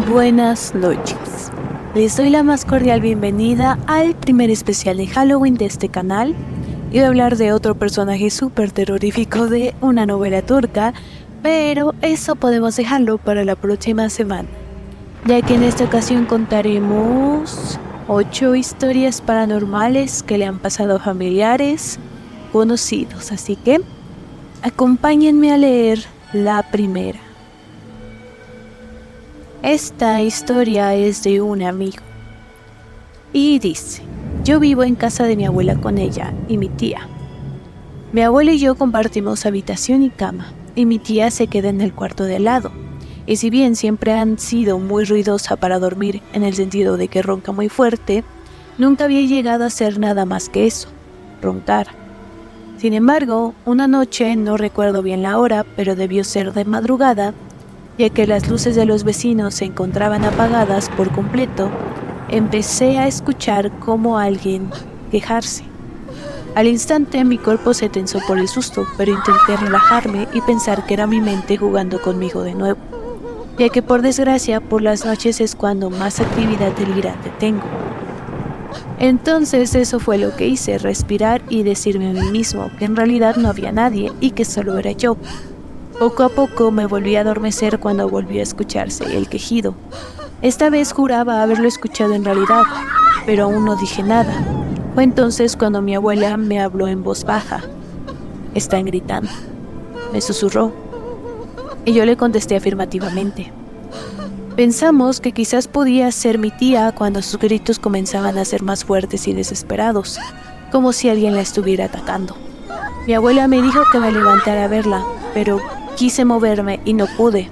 Buenas noches. Les doy la más cordial bienvenida al primer especial de Halloween de este canal. Y voy a hablar de otro personaje súper terrorífico de una novela turca, pero eso podemos dejarlo para la próxima semana, ya que en esta ocasión contaremos 8 historias paranormales que le han pasado a familiares conocidos. Así que acompáñenme a leer la primera. Esta historia es de un amigo y dice: yo vivo en casa de mi abuela con ella y mi tía. Mi abuela y yo compartimos habitación y cama, y mi tía se queda en el cuarto de al lado. Y si bien siempre han sido muy ruidosa para dormir, en el sentido de que ronca muy fuerte, nunca había llegado a hacer nada más que eso, roncar. Sin embargo, una noche, no recuerdo bien la hora, pero debió ser de madrugada, ya que las luces de los vecinos se encontraban apagadas por completo, empecé a escuchar como alguien quejarse. Al instante mi cuerpo se tensó por el susto, pero intenté relajarme y pensar que era mi mente jugando conmigo de nuevo, ya que por desgracia por las noches es cuando más actividad delirante tengo. Entonces eso fue lo que hice, respirar y decirme a mí mismo que en realidad no había nadie y que solo era yo. Poco a poco me volví a adormecer cuando volvió a escucharse el quejido. Esta vez juraba haberlo escuchado en realidad, pero aún no dije nada. Fue entonces cuando mi abuela me habló en voz baja. «Están gritando», me susurró, y yo le contesté afirmativamente. Pensamos que quizás podía ser mi tía cuando sus gritos comenzaban a ser más fuertes y desesperados, como si alguien la estuviera atacando. Mi abuela me dijo que me levantara a verla, pero quise moverme y no pude.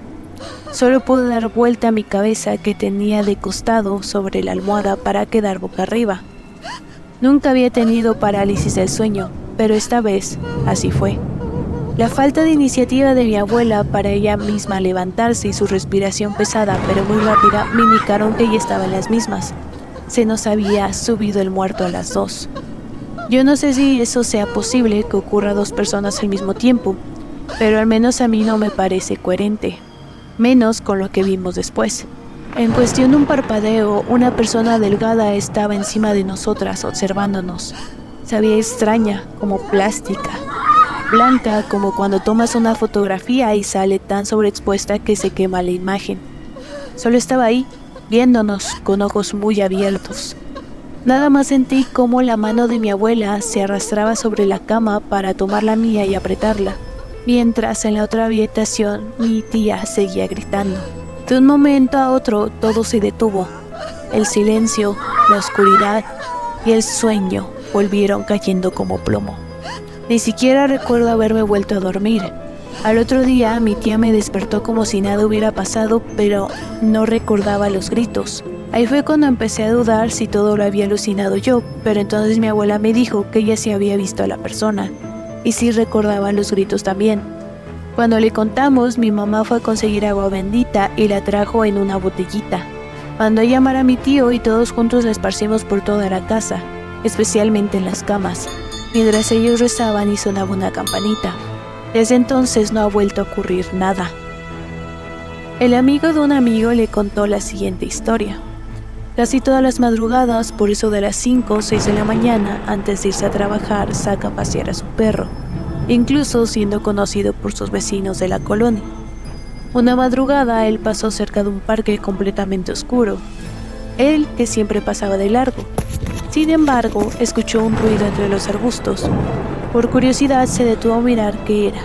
Solo pude dar vuelta a mi cabeza, que tenía de costado sobre la almohada, para quedar boca arriba. Nunca había tenido parálisis del sueño, pero esta vez así fue. La falta de iniciativa de mi abuela para ella misma levantarse y su respiración pesada pero muy rápida me indicaron que ella estaba en las mismas. Se nos había subido el muerto a las 2. Yo no sé si eso sea posible, que ocurra a 2 personas al mismo tiempo, pero al menos a mí no me parece coherente, menos con lo que vimos después. En cuestión de un parpadeo, una persona delgada estaba encima de nosotras observándonos. Se veía extraña, como plástica, blanca como cuando tomas una fotografía y sale tan sobreexpuesta que se quema la imagen. Solo estaba ahí, viéndonos con ojos muy abiertos. Nada más sentí cómo la mano de mi abuela se arrastraba sobre la cama para tomar la mía y apretarla, mientras en la otra habitación mi tía seguía gritando. De un momento a otro todo se detuvo. El silencio, la oscuridad y el sueño volvieron cayendo como plomo. Ni siquiera recuerdo haberme vuelto a dormir. Al otro día mi tía me despertó como si nada hubiera pasado, pero no recordaba los gritos. Ahí fue cuando empecé a dudar si todo lo había alucinado yo, pero entonces mi abuela me dijo que ella sí había visto a la persona, y sí recordaba los gritos también. Cuando le contamos, mi mamá fue a conseguir agua bendita y la trajo en una botellita. Mandó a llamar a mi tío y todos juntos la esparcimos por toda la casa, especialmente en las camas, mientras ellos rezaban y sonaba una campanita. Desde entonces no ha vuelto a ocurrir nada. El amigo de un amigo le contó la siguiente historia. Casi todas las madrugadas, por eso de las 5 o 6 de la mañana, antes de irse a trabajar, saca a pasear a su perro, incluso siendo conocido por sus vecinos de la colonia. Una madrugada él pasó cerca de un parque completamente oscuro, él que siempre pasaba de largo. Sin embargo, escuchó un ruido entre los arbustos. Por curiosidad se detuvo a mirar qué era.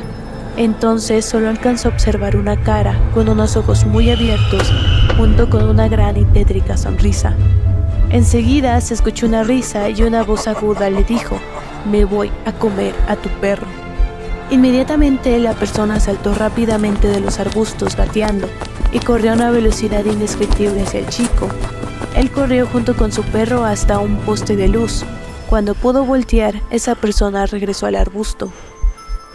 Entonces solo alcanzó a observar una cara con unos ojos muy abiertos, junto con una gran y tétrica sonrisa. Enseguida se escuchó una risa y una voz aguda le dijo: «Me voy a comer a tu perro». Inmediatamente la persona saltó rápidamente de los arbustos gateando y corrió a una velocidad indescriptible hacia el chico. Él corrió junto con su perro hasta un poste de luz. Cuando pudo voltear, esa persona regresó al arbusto.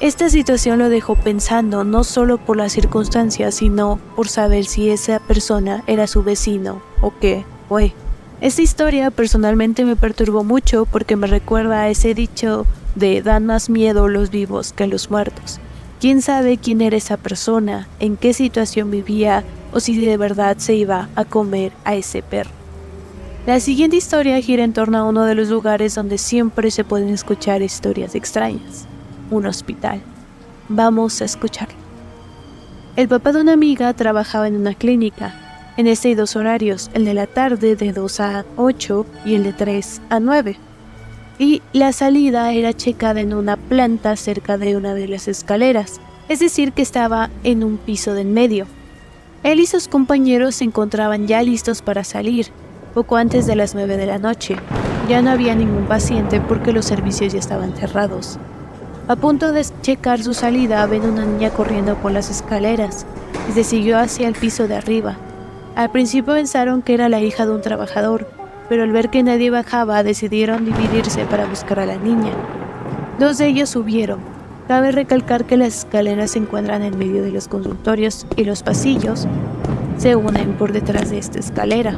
Esta situación lo dejó pensando, no solo por las circunstancias, sino por saber si esa persona era su vecino o qué fue. Esta historia personalmente me perturbó mucho porque me recuerda a ese dicho de «dan más miedo los vivos que los muertos», ¿Quién sabe quién era esa persona, en qué situación vivía o si de verdad se iba a comer a ese perro? La siguiente historia gira en torno a uno de los lugares donde siempre se pueden escuchar historias extrañas, un hospital. Vamos a escucharlo. El papá de una amiga trabajaba en una clínica. En este hay 2 horarios, el de la tarde de 2 a 8 y el de 3 a 9. Y la salida era checada en una planta cerca de una de las escaleras, es decir que estaba en un piso de en medio. Él y sus compañeros se encontraban ya listos para salir, poco antes de las 9 de la noche. Ya no había ningún paciente porque los servicios ya estaban cerrados. A punto de checar su salida, ven una niña corriendo por las escaleras y se siguió hacia el piso de arriba. Al principio pensaron que era la hija de un trabajador, pero al ver que nadie bajaba, decidieron dividirse para buscar a la niña. 2 de ellos subieron. Cabe recalcar que las escaleras se encuentran en medio de los consultorios y los pasillos se unen por detrás de esta escalera.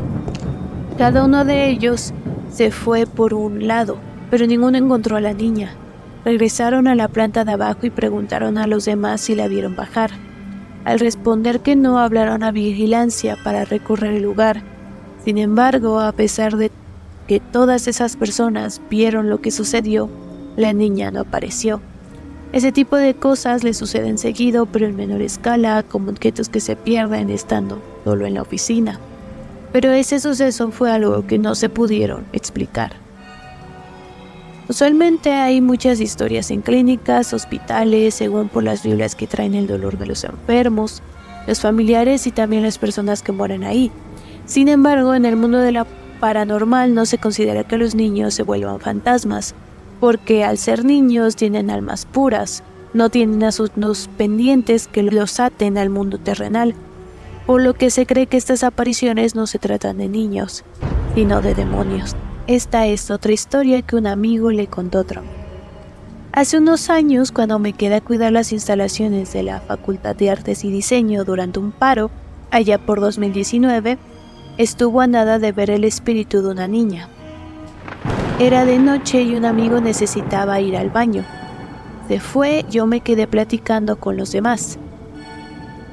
Cada uno de ellos se fue por un lado, pero ninguno encontró a la niña. Regresaron a la planta de abajo y preguntaron a los demás si la vieron bajar. Al responder que no, hablaron a vigilancia para recorrer el lugar. Sin embargo, a pesar de que todas esas personas vieron lo que sucedió, la niña no apareció. Ese tipo de cosas le suceden seguido, pero en menor escala, como objetos que se pierden estando solo en la oficina. Pero ese suceso fue algo que no se pudieron explicar. Usualmente hay muchas historias en clínicas, hospitales, según por las Biblias que traen el dolor de los enfermos, los familiares y también las personas que mueren ahí. Sin embargo, en el mundo de la paranormal no se considera que los niños se vuelvan fantasmas, porque al ser niños tienen almas puras, no tienen asuntos pendientes que los aten al mundo terrenal, por lo que se cree que estas apariciones no se tratan de niños, sino de demonios. Esta es otra historia que un amigo le contó a otro. Hace unos años, cuando me quedé a cuidar las instalaciones de la Facultad de Artes y Diseño durante un paro, allá por 2019, estuvo a nada de ver el espíritu de una niña. Era de noche y un amigo necesitaba ir al baño. Se fue, yo me quedé platicando con los demás.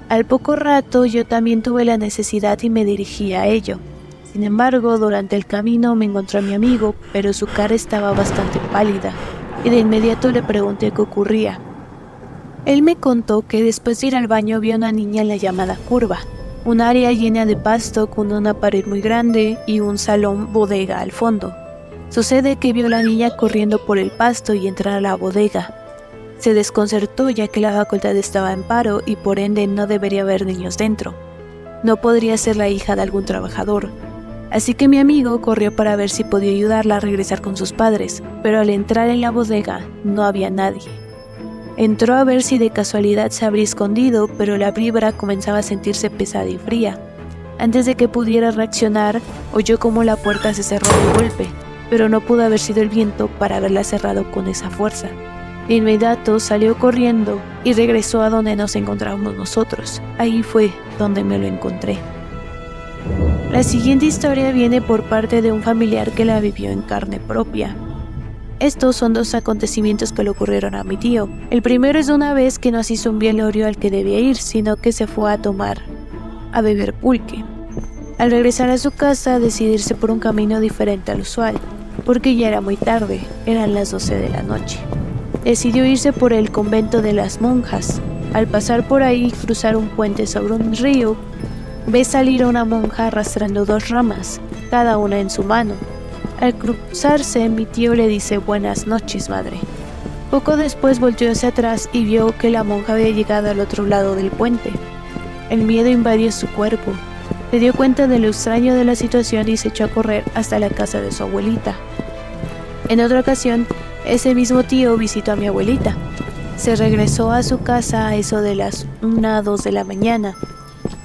Al poco rato yo también tuve la necesidad y me dirigí a ello. Sin embargo, durante el camino me encontré a mi amigo, pero su cara estaba bastante pálida, y de inmediato le pregunté qué ocurría. Él me contó que después de ir al baño vio a una niña en la llamada curva, un área llena de pasto con una pared muy grande y un salón bodega al fondo. Sucede que vio a la niña corriendo por el pasto y entrar a la bodega. Se desconcertó ya que la facultad estaba en paro y por ende no debería haber niños dentro. No podría ser la hija de algún trabajador. Así que mi amigo corrió para ver si podía ayudarla a regresar con sus padres, pero al entrar en la bodega no había nadie. Entró a ver si de casualidad se habría escondido, pero la vibra comenzaba a sentirse pesada y fría. Antes de que pudiera reaccionar, oyó como la puerta se cerró de golpe, pero no pudo haber sido el viento para haberla cerrado con esa fuerza. De inmediato salió corriendo y regresó a donde nos encontrábamos nosotros. Ahí fue donde me lo encontré. La siguiente historia viene por parte de un familiar que la vivió en carne propia. Estos son 2 acontecimientos que le ocurrieron a mi tío. El primero es de una vez que no hizo un velorio al que debía ir, sino que se fue a beber pulque. Al regresar a su casa, decidió irse por un camino diferente al usual, porque ya era muy tarde, eran las 12 de la noche. Decidió irse por el convento de las monjas. Al pasar por ahí y cruzar un puente sobre un río, ve salir a una monja arrastrando 2 ramas, cada una en su mano. Al cruzarse, mi tío le dice buenas noches, madre. Poco después volteó hacia atrás y vio que la monja había llegado al otro lado del puente. El miedo invadió su cuerpo. Se dio cuenta de lo extraño de la situación y se echó a correr hasta la casa de su abuelita. En otra ocasión, ese mismo tío visitó a mi abuelita. Se regresó a su casa a eso de las 1 o 2 de la mañana.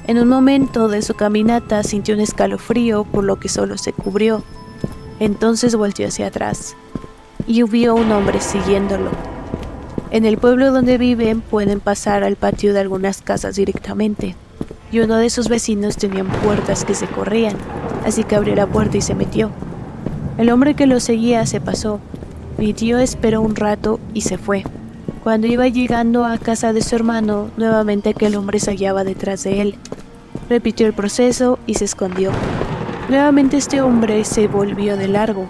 En un momento de su caminata sintió un escalofrío, por lo que solo se cubrió. Entonces volteó hacia atrás y vio a un hombre siguiéndolo. En el pueblo donde viven pueden pasar al patio de algunas casas directamente, y uno de sus vecinos tenía puertas que se corrían, así que abrió la puerta y se metió. El hombre que lo seguía se pasó. Mi tío esperó un rato y se fue. Cuando iba llegando a casa de su hermano, nuevamente aquel hombre se hallaba detrás de él. Repitió el proceso y se escondió. Nuevamente este hombre se volvió de largo.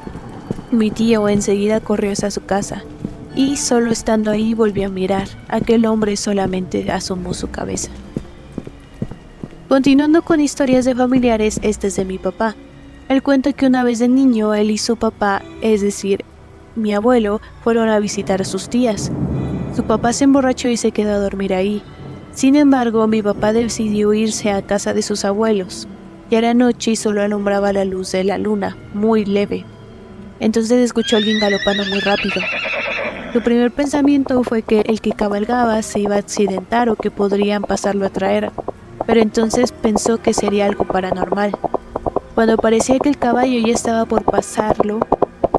Mi tío enseguida corrió hacia su casa y solo estando ahí volvió a mirar. Aquel hombre solamente asomó su cabeza. Continuando con historias de familiares, este es de mi papá. Él cuenta que una vez de niño él y su papá, es decir, mi abuelo, fueron a visitar a sus tías. Su papá se emborrachó y se quedó a dormir ahí. Sin embargo, mi papá decidió irse a casa de sus abuelos. Ya era noche y solo alumbraba la luz de la luna, muy leve. Entonces escuchó a alguien galopando muy rápido. Su primer pensamiento fue que el que cabalgaba se iba a accidentar o que podrían pasarlo a traer, pero entonces pensó que sería algo paranormal. Cuando parecía que el caballo ya estaba por pasarlo,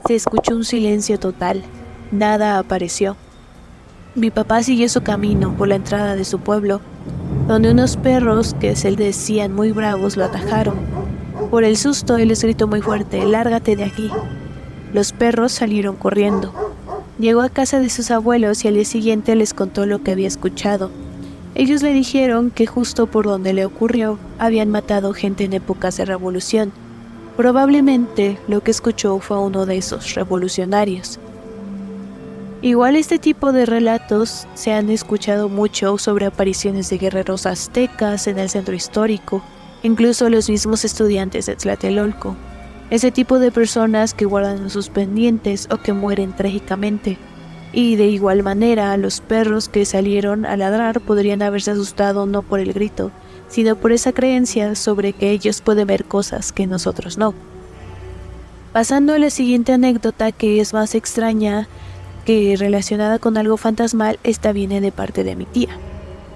se escuchó un silencio total. Nada apareció. Mi papá siguió su camino por la entrada de su pueblo, donde unos perros que se le decían muy bravos lo atajaron. Por el susto él les gritó muy fuerte: «¡Lárgate de aquí!». Los perros salieron corriendo. Llegó a casa de sus abuelos y al día siguiente les contó lo que había escuchado. Ellos le dijeron que justo por donde le ocurrió habían matado gente en épocas de revolución. Probablemente lo que escuchó fue uno de esos revolucionarios. Igual este tipo de relatos se han escuchado mucho sobre apariciones de guerreros aztecas en el centro histórico, incluso los mismos estudiantes de Tlatelolco. Ese tipo de personas que guardan sus pendientes o que mueren trágicamente. Y de igual manera, los perros que salieron a ladrar podrían haberse asustado no por el grito, sino por esa creencia sobre que ellos pueden ver cosas que nosotros no. Pasando a la siguiente anécdota, que es más extraña que relacionada con algo fantasmal, esta viene de parte de mi tía.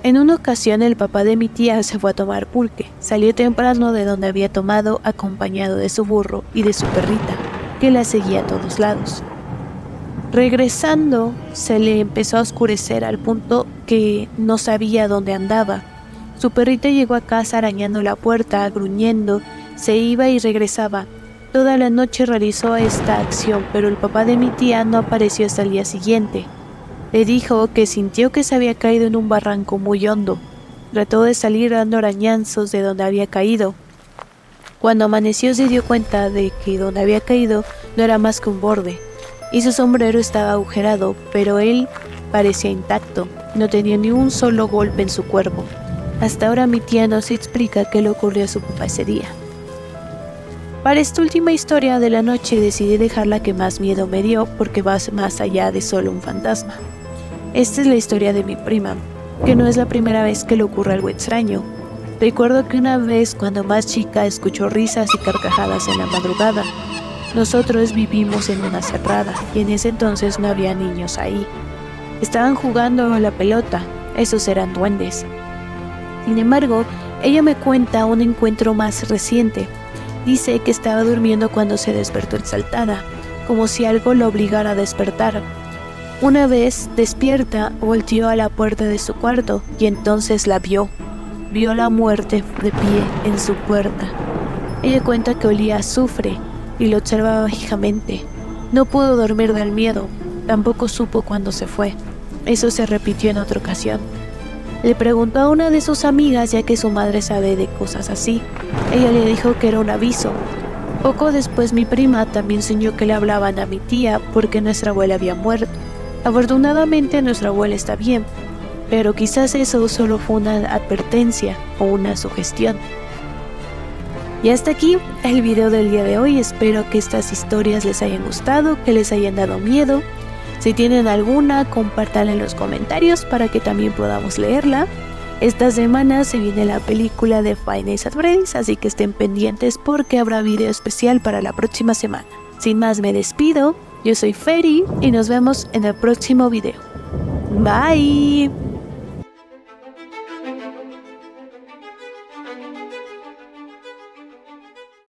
En una ocasión el papá de mi tía se fue a tomar pulque. Salió temprano de donde había tomado, acompañado de su burro y de su perrita, que la seguía a todos lados. Regresando, se le empezó a oscurecer al punto que no sabía dónde andaba. Su perrita llegó a casa arañando la puerta, gruñendo, se iba y regresaba. Toda la noche realizó esta acción, pero el papá de mi tía no apareció hasta el día siguiente. Le dijo que sintió que se había caído en un barranco muy hondo. Trató de salir dando arañazos de donde había caído. Cuando amaneció se dio cuenta de que donde había caído no era más que un borde, y su sombrero estaba agujerado, pero él parecía intacto, no tenía ni un solo golpe en su cuerpo. Hasta ahora mi tía no se explica qué le ocurrió a su papá ese día. Para esta última historia de la noche decidí dejar la que más miedo me dio porque va más allá de solo un fantasma. Esta es la historia de mi prima, que no es la primera vez que le ocurre algo extraño. Recuerdo que una vez cuando más chica escuchó risas y carcajadas en la madrugada. Nosotros vivimos en una cerrada y en ese entonces no había niños ahí. Estaban jugando a la pelota, esos eran duendes. Sin embargo, ella me cuenta un encuentro más reciente. Dice que estaba durmiendo cuando se despertó exaltada, como si algo la obligara a despertar. Una vez despierta, volteó a la puerta de su cuarto y entonces la vio. Vio la muerte de pie en su puerta. Ella cuenta que olía a azufre y lo observaba fijamente. No pudo dormir del miedo, tampoco supo cuándo se fue. Eso se repitió en otra ocasión. Le preguntó a una de sus amigas, ya que su madre sabe de cosas así. Ella le dijo que era un aviso. Poco después mi prima también soñó que le hablaban a mi tía porque nuestra abuela había muerto. Afortunadamente nuestra abuela está bien, pero quizás eso solo fue una advertencia o una sugestión. Y hasta aquí el video del día de hoy. Espero que estas historias les hayan gustado, que les hayan dado miedo. Si tienen alguna, compártanla en los comentarios para que también podamos leerla. Esta semana se viene la película de Five Nights at Freddy's, así que estén pendientes porque habrá video especial para la próxima semana. Sin más me despido, yo soy Feri y nos vemos en el próximo video. Bye.